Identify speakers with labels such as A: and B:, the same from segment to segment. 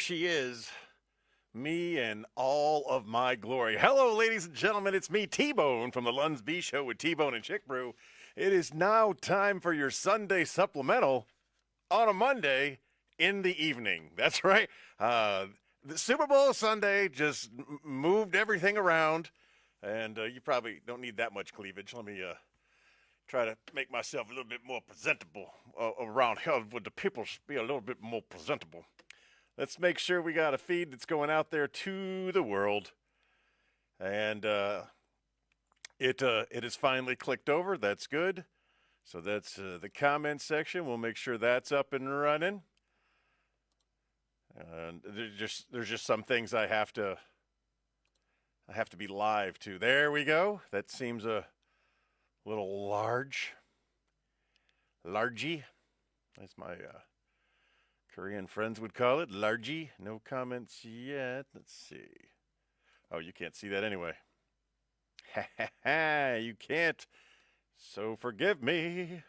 A: she is, me and all of my glory. Hello, ladies and gentlemen. It's me, T-Bone, from the Luns B Show with T-Bone and Chick Brew. It is now time for your Sunday supplemental on a Monday in the evening. That's right. The Super Bowl Sunday just moved everything around, and you probably don't need that much cleavage. Let me try to make myself a little bit more presentable around here. Would the people be a little bit more presentable? Let's make sure we got a feed that's going out there to the world. And it has finally clicked over. That's good. So that's the comment section. We'll make sure that's up and running. And there's just some things I have to be live to. There we go. That seems a little largey. That's my Korean friends would call it, largey. No comments yet. Let's see. Oh, you can't see that anyway. Ha ha ha, you can't. So forgive me.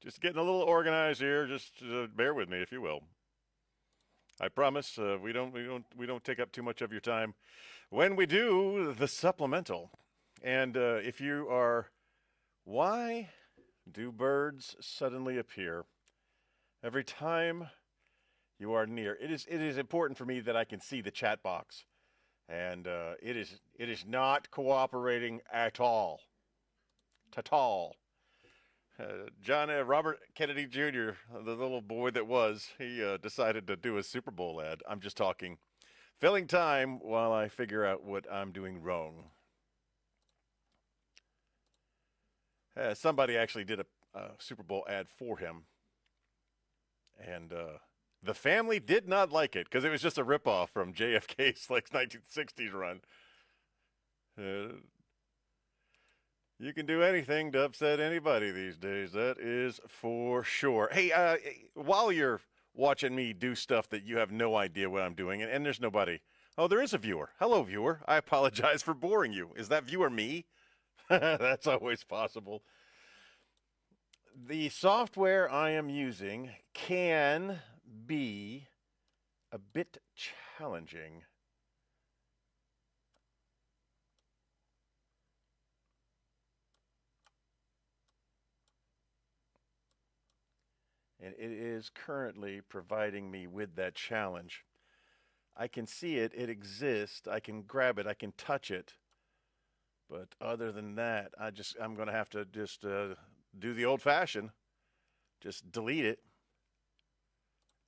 A: Just getting a little organized here. Just bear with me, if you will. I promise we don't take up too much of your time when we do the supplemental. And if you are, why do birds suddenly appear every time you are near? It is important for me that I can see the chat box, and it is not cooperating at all. John Robert Kennedy Jr., the little boy that was, he decided to do a Super Bowl ad. I'm just talking, filling time while I figure out what I'm doing wrong. Somebody actually did a Super Bowl ad for him, and the family did not like it because it was just a ripoff from JFK's like 1960s run. You can do anything to upset anybody these days. That is for sure. Hey, while you're watching me do stuff that you have no idea what I'm doing, and there's nobody. Oh, there is a viewer. Hello, viewer. I apologize for boring you. Is that viewer me? That's always possible. The software I am using can be a bit challenging. And it is currently providing me with that challenge. I can see it, it exists, I can grab it, I can touch it. But other than that, I'm going to have to just do the old fashioned, just delete it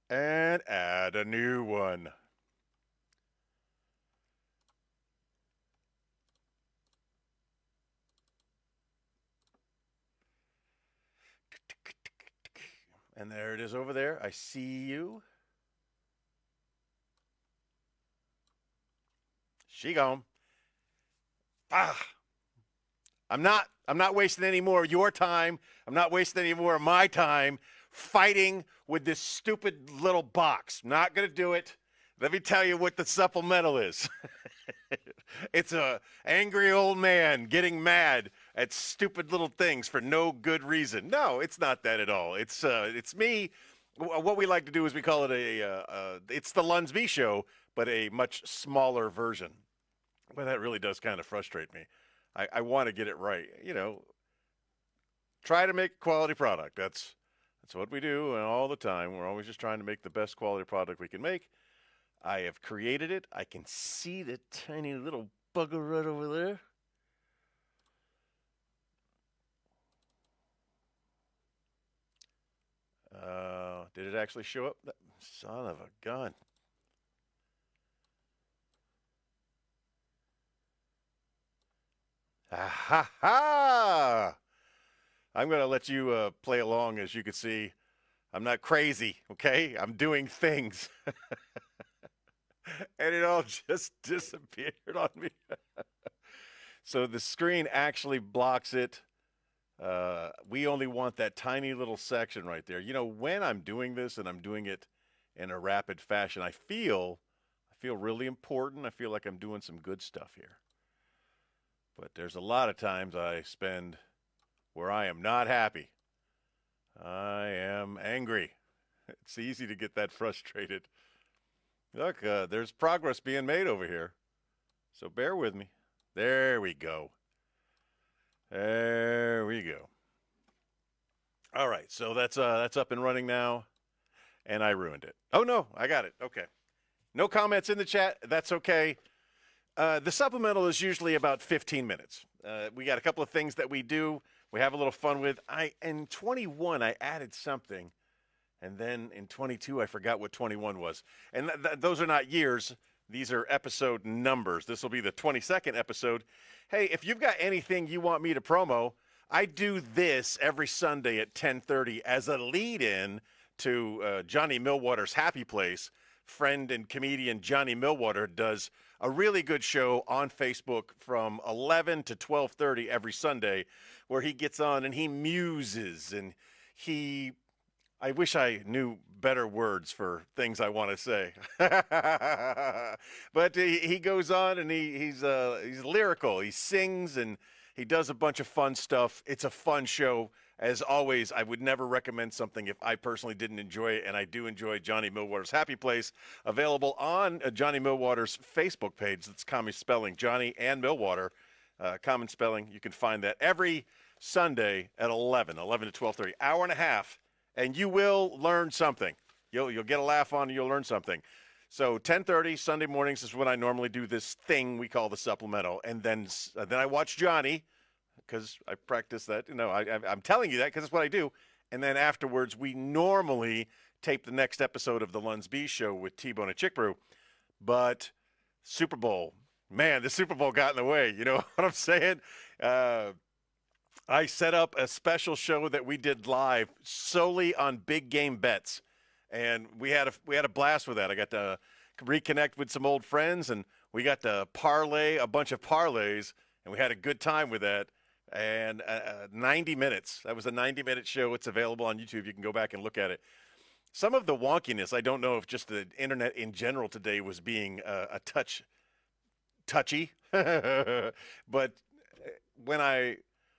A: and add a new one. And there it is over there. I see you. She gone. I'm not wasting any more of your time. I'm not wasting any more of my time fighting with this stupid little box. Not going to do it. Let me tell you what the supplemental is. It's a angry old man getting mad at stupid little things for no good reason. No, it's not that at all. It's me. What we like to do is we call it it's the Lunsby Show, but a much smaller version. But that really does kind of frustrate me. I want to get it right. You know, try to make a quality product. That's what we do all the time. We're always just trying to make the best quality product we can make. I have created it. I can see the tiny little bugger right over there. Did it actually show up? Son of a gun. Ha ha! I'm going to let you play along. As you can see, I'm not crazy, okay? I'm doing things. And it all just disappeared on me. So the screen actually blocks it. We only want that tiny little section right there. You know, when I'm doing this and I'm doing it in a rapid fashion, I feel really important. I feel like I'm doing some good stuff here. But there's a lot of times I spend where I am not happy. I am angry. It's easy to get that frustrated. Look, there's progress being made over here. So bear with me. There we go. There we go. All right, so that's up and running now, and I ruined it. Oh, no, I got it. Okay. No comments in the chat. That's okay. The supplemental is usually about 15 minutes. We got a couple of things that we do. We have a little fun with. In 21, I added something, and then in 22, I forgot what 21 was. And those are not years. These are episode numbers. This will be the 22nd episode. Hey, if you've got anything you want me to promo, I do this every Sunday at 10:30 as a lead-in to Johnny Millwater's Happy Place. Friend and comedian Johnny Millwater does a really good show on Facebook from 11 to 12:30 every Sunday, where he gets on and he muses and I wish I knew better words for things I want to say. But he goes on and he's lyrical. He sings and he does a bunch of fun stuff. It's a fun show. As always, I would never recommend something if I personally didn't enjoy it, and I do enjoy Johnny Millwater's Happy Place, available on Johnny Millwater's Facebook page. That's common spelling, Johnny and Millwater, common spelling. You can find that every Sunday at 11 to 12:30, hour and a half, and you will learn something. You'll get a laugh on, and you'll learn something. So 10:30 Sunday mornings is when I normally do this thing we call the supplemental, and then I watch Johnny, because I practice that. I'm telling you that because it's what I do. And then afterwards, we normally tape the next episode of the Lunsby Show with T-Bone and Chick Brew. But Super Bowl, man, the Super Bowl got in the way. You know what I'm saying? I set up a special show that we did live solely on big game bets. And we had a blast with that. I got to reconnect with some old friends, and we got to parlay a bunch of parlays, and we had a good time with that. And 90 minutes. That was a 90-minute show. It's available on YouTube. You can go back and look at it. Some of the wonkiness, I don't know if just the internet in general today was being a touchy. But when I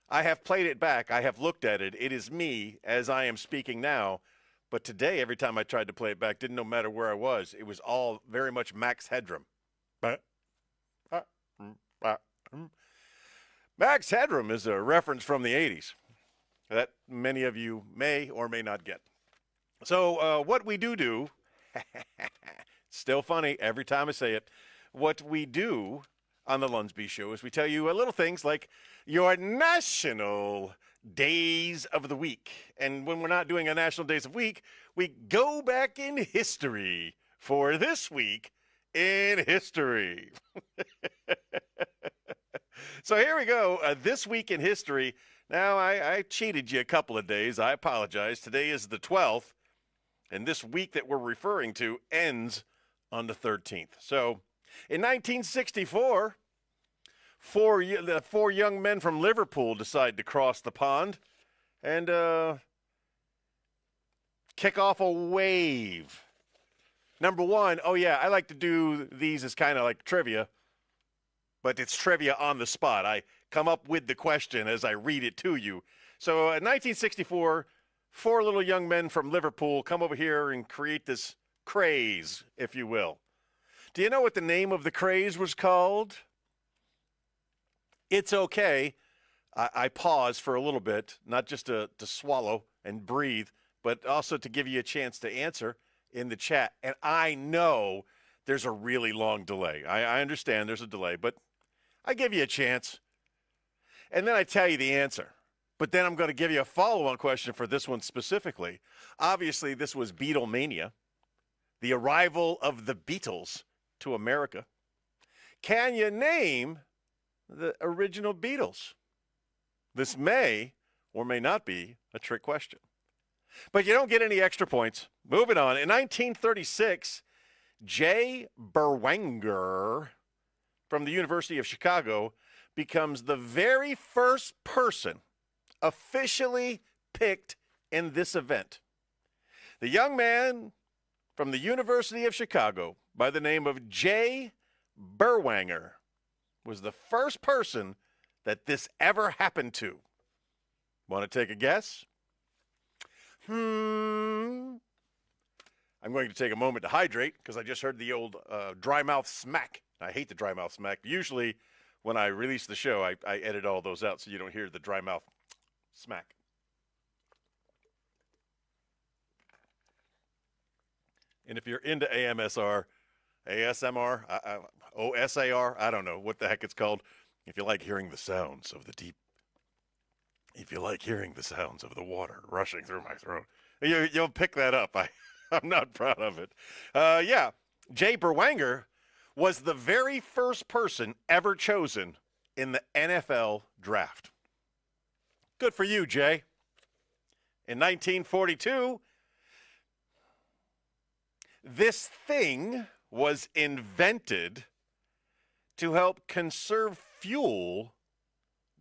A: have played it back, I have looked at it. It is me as I am speaking now. But today, every time I tried to play it back, didn't no matter where I was. It was all very much Max Headroom. Max Headroom is a reference from the 80s that many of you may or may not get. So what we do, still funny every time I say it, what we do on the Lunsby Show is we tell you little things like your national days of the week. And when we're not doing a national days of week, we go back in history for this week in history. So here we go. This week in history. Now, I cheated you a couple of days. I apologize. Today is the 12th, and this week that we're referring to ends on the 13th. So in 1964, four young men from Liverpool decide to cross the pond and kick off a wave. Number one, oh yeah, I like to do these as kind of like trivia. But it's trivia on the spot. I come up with the question as I read it to you. So in 1964, four little young men from Liverpool come over here and create this craze, if you will. Do you know what the name of the craze was called? It's okay. I pause for a little bit, not just to swallow and breathe, but also to give you a chance to answer in the chat. And I know there's a really long delay. I understand there's a delay, but I give you a chance. And then I tell you the answer. But then I'm going to give you a follow-on question for this one specifically. Obviously, this was Beatlemania, the arrival of the Beatles to America. Can you name the original Beatles? This may or may not be a trick question. But you don't get any extra points. Moving on. In 1936, J. Berwanger from the University of Chicago becomes the very first person officially picked in this event. The young man from the University of Chicago by the name of J. Berwanger was the first person that this ever happened to? Want to take a guess? I'm going to take a moment to hydrate because I just heard the old dry mouth smack. I hate the dry mouth smack. Usually, when I release the show, I edit all those out so you don't hear the dry mouth smack. And if you're into AMSR, ASMR, OSAR, I don't know what the heck it's called. If you like hearing the sounds of the deep, if you like hearing the sounds of the water rushing through my throat, you'll pick that up. I'm not proud of it. Yeah, Jay Berwanger was the very first person ever chosen in the NFL draft. Good for you, Jay. In 1942, this thing was invented to help conserve fuel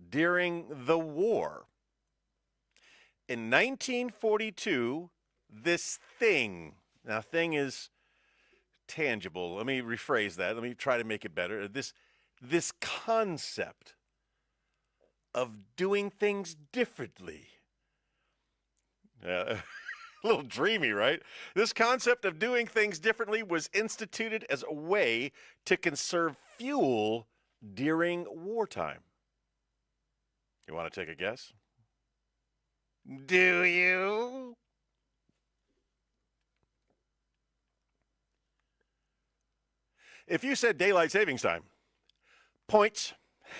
A: during the war. In 1942, this thing, now thing is tangible. Let me rephrase that. Let me try to make it better. This concept of doing things differently. A little dreamy, right? This concept of doing things differently was instituted as a way to conserve fuel during wartime. You want to take a guess? Do you? If you said daylight savings time, points.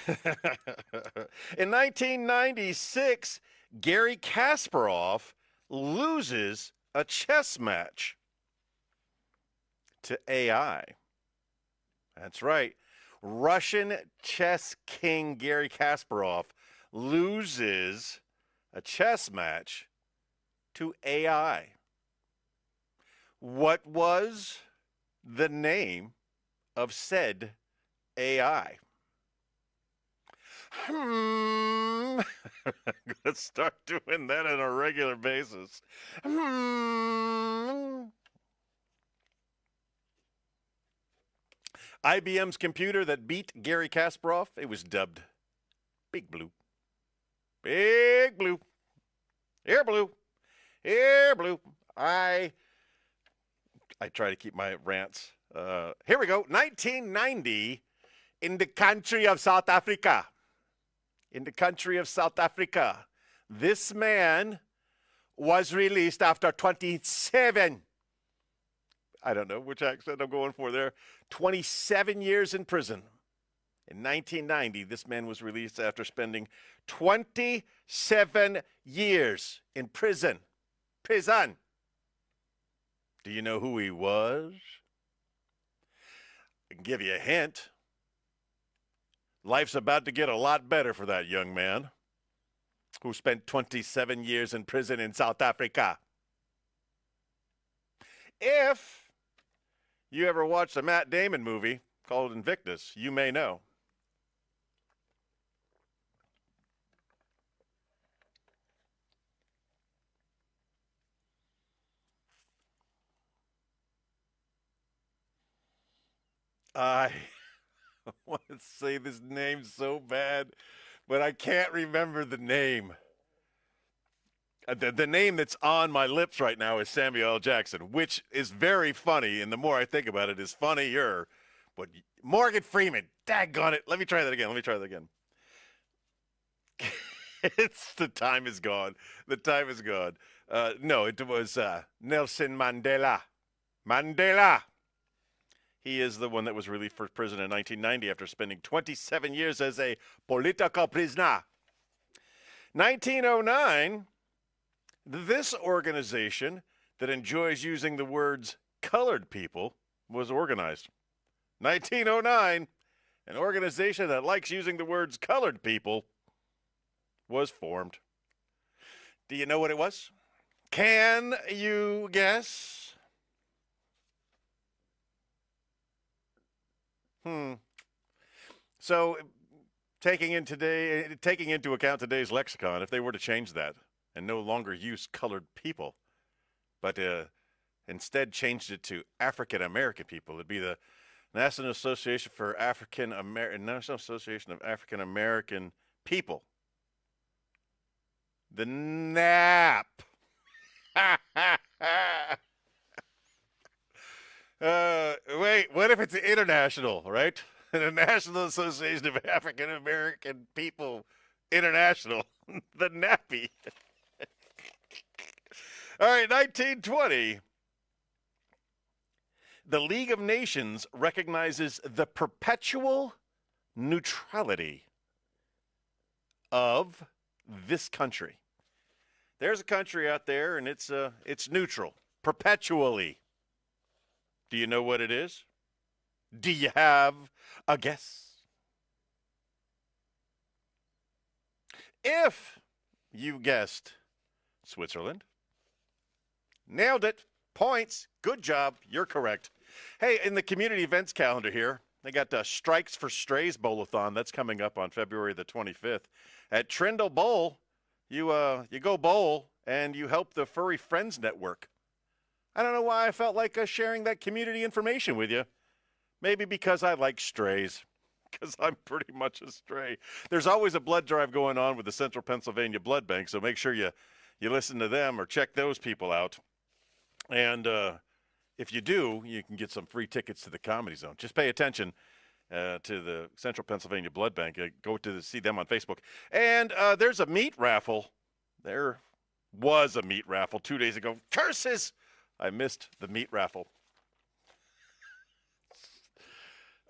A: In 1996, Gary Kasparov loses a chess match to AI. That's right. Russian chess king Gary Kasparov loses a chess match to AI. What was the name of said AI? Let's start doing that on a regular basis. IBM's computer that beat Gary Kasparov, it was dubbed Big Blue. Big Blue. Here, Blue. Here, Blue. I try to keep my rants. Here we go. 1990 in the country of South Africa. In the country of South Africa, this man was released after 27, I don't know which accent I'm going for there, 27 years in prison. In 1990, this man was released after spending 27 years in prison. Prison. Do you know who he was? I can give you a hint. Life's about to get a lot better for that young man who spent 27 years in prison in South Africa. If you ever watched a Matt Damon movie called Invictus, you may know. I want to say this name so bad, but I can't remember the name. The name that's on my lips right now is Samuel L. Jackson, which is very funny, and the more I think about it, is funnier. But Morgan Freeman, daggone it. Let me try that again. It's the time is gone. The time is gone. No, it was Nelson Mandela. Mandela. He is the one that was released from prison in 1990 after spending 27 years as a political prisoner. 1909, this organization that enjoys using the words colored people was organized. 1909, an organization that likes using the words colored people was formed. Do you know what it was? Can you guess? So, taking into account today's lexicon, if they were to change that and no longer use colored people, but instead changed it to African American people, it'd be the National Association of African American people. The nap. Wait, what if it's international, right? The National Association of African American People International. The nappy. All right, 1920. The League of Nations recognizes the perpetual neutrality of this country. There's a country out there, and it's neutral perpetually. Do you know what it is? Do you have a guess? If you guessed Switzerland, nailed it. Points. Good job. You're correct. Hey, in the community events calendar here, they got Strikes for Strays Bowl-a-thon. That's coming up on February the 25th. At Trindle Bowl, you go bowl and you help the Furry Friends Network. I don't know why I felt like sharing that community information with you. Maybe because I like strays, because I'm pretty much a stray. There's always a blood drive going on with the Central Pennsylvania Blood Bank, so make sure you listen to them or check those people out. And if you do, you can get some free tickets to the Comedy Zone. Just pay attention to the Central Pennsylvania Blood Bank. Go to see them on Facebook. And there's a meat raffle. There was a meat raffle 2 days ago. Curses! I missed the meat raffle.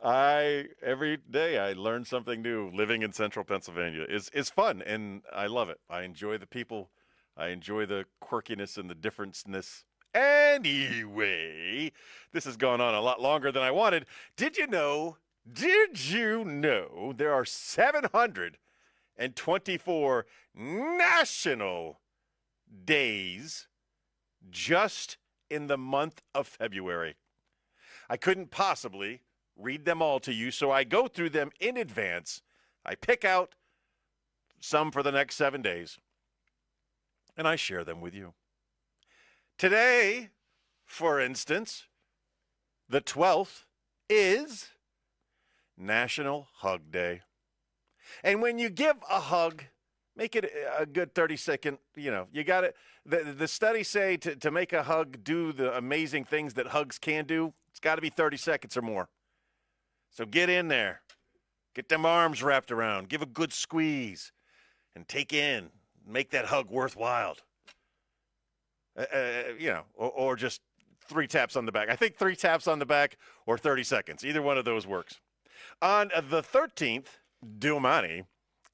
A: Every day I learn something new. Living in Central Pennsylvania is fun, and I love it. I enjoy the people. I enjoy the quirkiness and the differenceness. Anyway, this has gone on a lot longer than I wanted. Did you know there are 724 national days just in the month of February? I couldn't possibly read them all to you, so I go through them in advance. I pick out some for the next 7 days, and I share them with you. Today, for instance, the 12th is National Hug Day. And when you give a hug, make it a good 30-second, you got it. The studies say to make a hug do the amazing things that hugs can do, it's got to be 30 seconds or more. So get in there. Get them arms wrapped around. Give a good squeeze. And take in. Make that hug worthwhile. Or just 3 taps on the back. I think 3 taps on the back or 30 seconds. Either one of those works. On the 13th, Domani,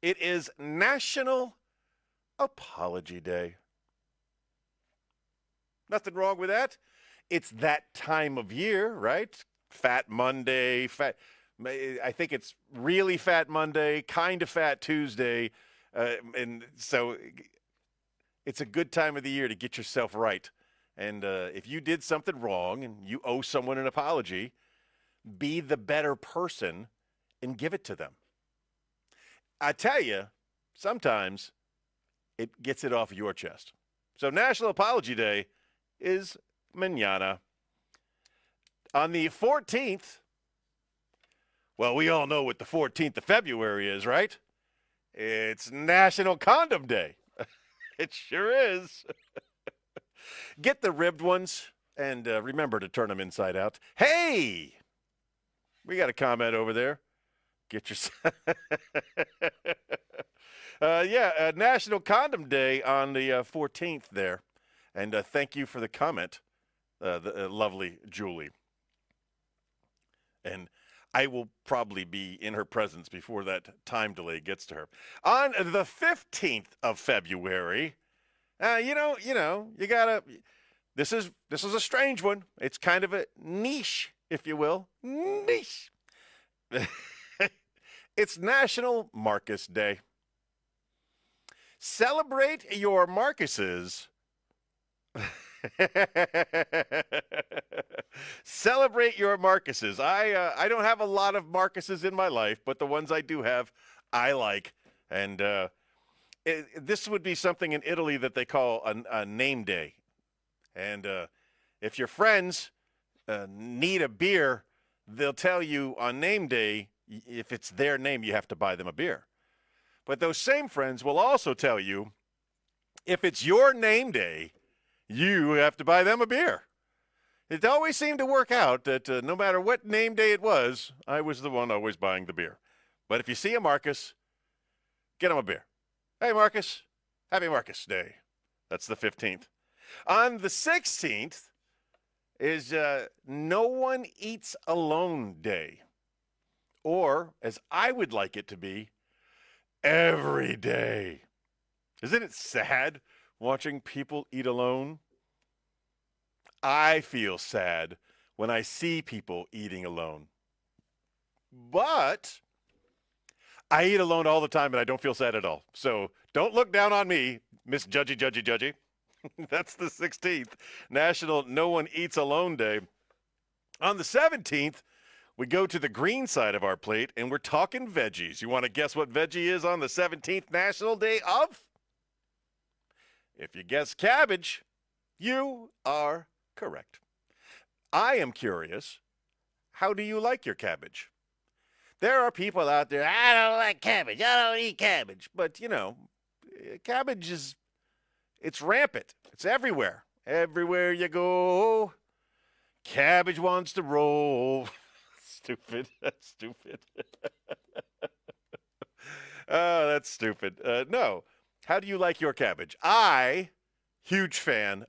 A: it is National Apology Day. Nothing wrong with that. It's that time of year, right? Fat Monday, I think it's really Fat Monday, kind of Fat Tuesday. And so it's a good time of the year to get yourself right. And if you did something wrong and you owe someone an apology, be the better person and give it to them. I tell you, sometimes it gets it off your chest. So National Apology Day is mañana. On the 14th, well, we all know what the 14th of February is, right? It's National Condom Day. It sure is. Get the ribbed ones and remember to turn them inside out. Hey, we got a comment over there. Get your National Condom Day on the 14th there. And thank you for the comment, the lovely Julie. And I will probably be in her presence before that time delay gets to her. On the 15th of February, you gotta. This is a strange one. It's kind of a niche, if you will. Niche. It's National Marcus Day. Celebrate your Marcuses. Celebrate your Marcuses. I don't have a lot of Marcuses in my life, but the ones I do have, I like. And this would be something in Italy that they call a name day. And if your friends need a beer, they'll tell you on name day, if it's their name, you have to buy them a beer. But those same friends will also tell you if it's your name day, you have to buy them a beer. It always seemed to work out that no matter what name day it was, I was the one always buying the beer. But if you see a Marcus, get him a beer. Hey, Marcus, happy Marcus Day. That's the 15th. On the 16th is No One Eats Alone Day. Or, as I would like it to be, every day. Isn't it sad watching people eat alone? I feel sad when I see people eating alone. But I eat alone all the time and I don't feel sad at all. So don't look down on me, Miss Judgy. That's the 16th, National No One Eats Alone Day. On the 17th, we go to the green side of our plate and we're talking veggies. You want to guess what veggie is on the 17th National Day of? If you guess cabbage, you are correct. I am curious, how do you like your cabbage? There are people out there, I don't like cabbage, I don't eat cabbage. But, cabbage it's rampant. It's everywhere. Everywhere you go, cabbage wants to roll. Stupid. That's stupid. Oh, that's stupid. No. How do you like your cabbage? Huge fan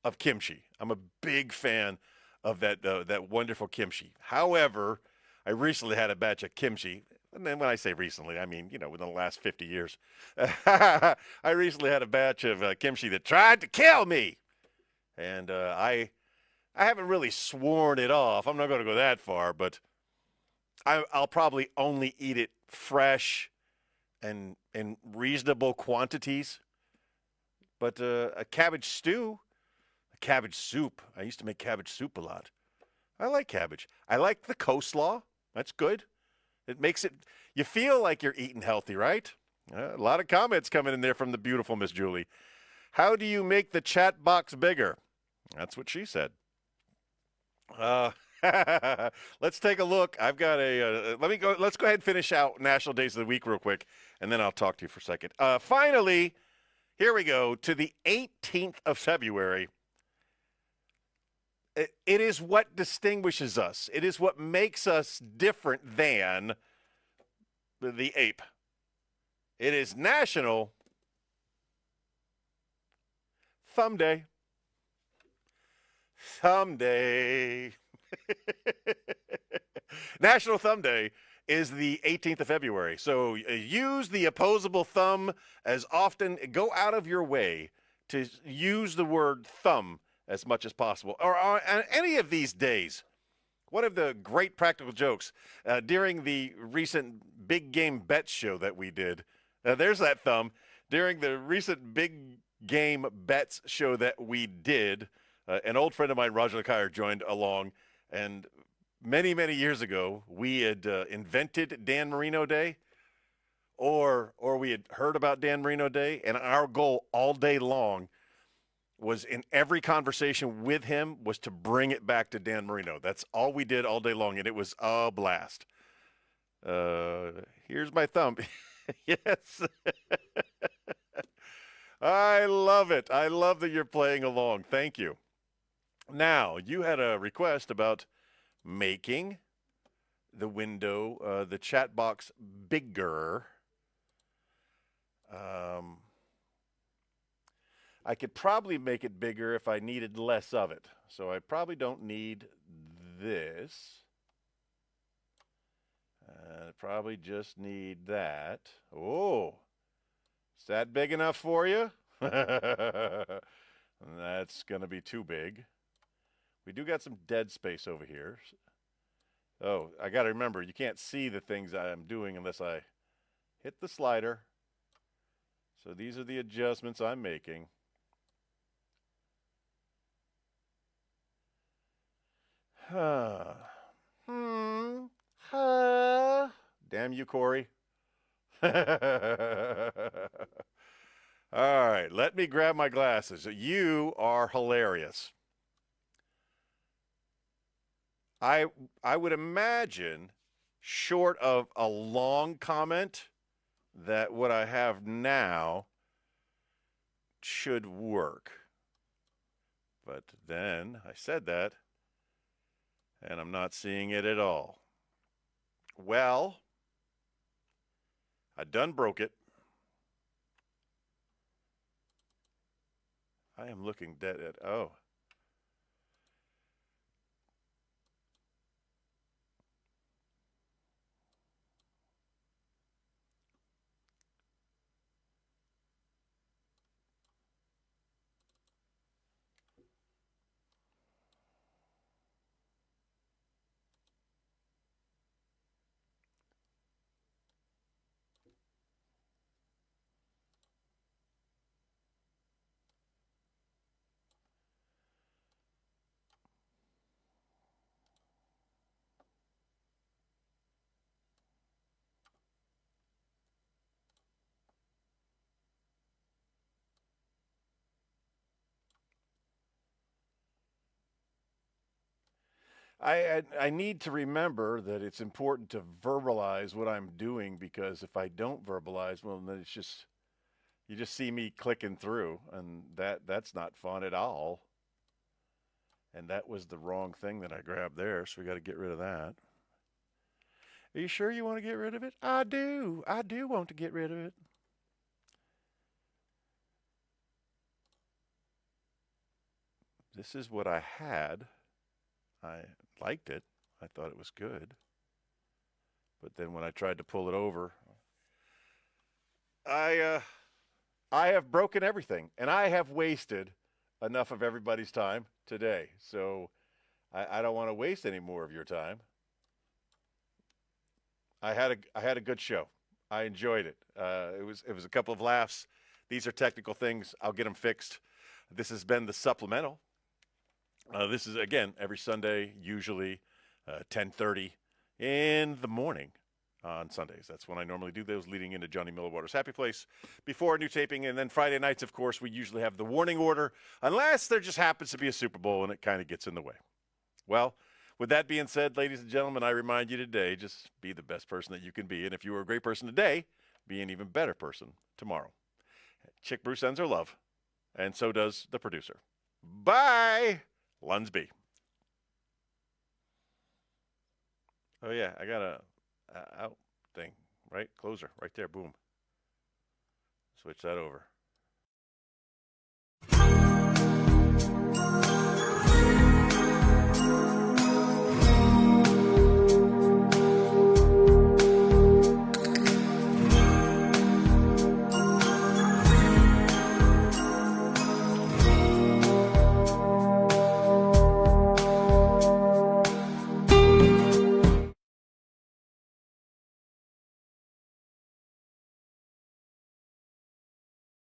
A: of kimchi. I'm a big fan of that wonderful kimchi. However, I recently had a batch of kimchi. And then when I say recently, I mean, within the last 50 years. I recently had a batch of kimchi that tried to kill me. And I haven't really sworn it off. I'm not going to go that far, but I'll probably only eat it fresh and in reasonable quantities. But a cabbage stew, a cabbage soup. I used to make cabbage soup a lot. I like cabbage. I like the coleslaw. That's good. It makes it, you feel like you're eating healthy, right? A lot of comments coming in there from the beautiful Miss Julie. How do you make the chat box bigger? That's what she said. Let's take a look. I've got let's go ahead and finish out National Days of the Week real quick, and then I'll talk to you for a second. Finally, here we go to the 18th of February. It is what distinguishes us. It is what makes us different than the ape. It is National Thumb Day. Thumb Day. National Thumb Day is the 18th of February. So use the opposable thumb as often. Go out of your way to use the word thumb as much as possible. Or on any of these days. One of the great practical jokes during the recent Big Game Bet show that we did. There's that thumb. During the recent Big Game Bets show that we did, an old friend of mine, Roger LeCaire, joined along. And many, many years ago, we had invented Dan Marino Day, or we had heard about Dan Marino Day, and our goal all day long was in every conversation with him was to bring it back to Dan Marino. That's all we did all day long, and it was a blast. Here's my thumb. Yes. I love it. I love that you're playing along. Thank you. Now, you had a request about making the window, the chat box bigger. I could probably make it bigger if I needed less of it. So I probably don't need this. I probably just need that. Oh, is that big enough for you? That's going to be too big. We do got some dead space over here. Oh, I got to remember, you can't see the things I'm doing unless I hit the slider. So these are the adjustments I'm making. Damn you, Corey. All right, let me grab my glasses. You are hilarious. I would imagine, short of a long comment, that what I have now should work. But then I said that, and I'm not seeing it at all. Well, I done broke it. I am looking dead at. Oh. I need to remember that it's important to verbalize what I'm doing, because if I don't verbalize, well, then it's just you just see me clicking through, and that's not fun at all. And that was the wrong thing that I grabbed there, so we got to get rid of that. Are you sure you want to get rid of it? I do. I do want to get rid of it. This is what I had. I liked it. I thought it was good. But then when I tried to pull it over, I uh, I have broken everything, and I have wasted enough of everybody's time today. So I don't want to waste any more of your time. I had a good show. I enjoyed it. It was a couple of laughs. These are technical things. I'll get them fixed. This has been the supplemental. This is again every Sunday, usually 10:30 in the morning on Sundays. That's when I normally do those, leading into Johnny Milliwater's Happy Place before a new taping. And then Friday nights, of course, we usually have the warning order, unless there just happens to be a Super Bowl and it kind of gets in the way. Well, with that being said, ladies and gentlemen, I remind you today, just be the best person that you can be. And if you were a great person today, be an even better person tomorrow. Chick Bruce sends her love, and so does the producer. Bye, Lunsby. Oh, yeah, I got a out thing, right? Closer, right there, boom. Switch that over.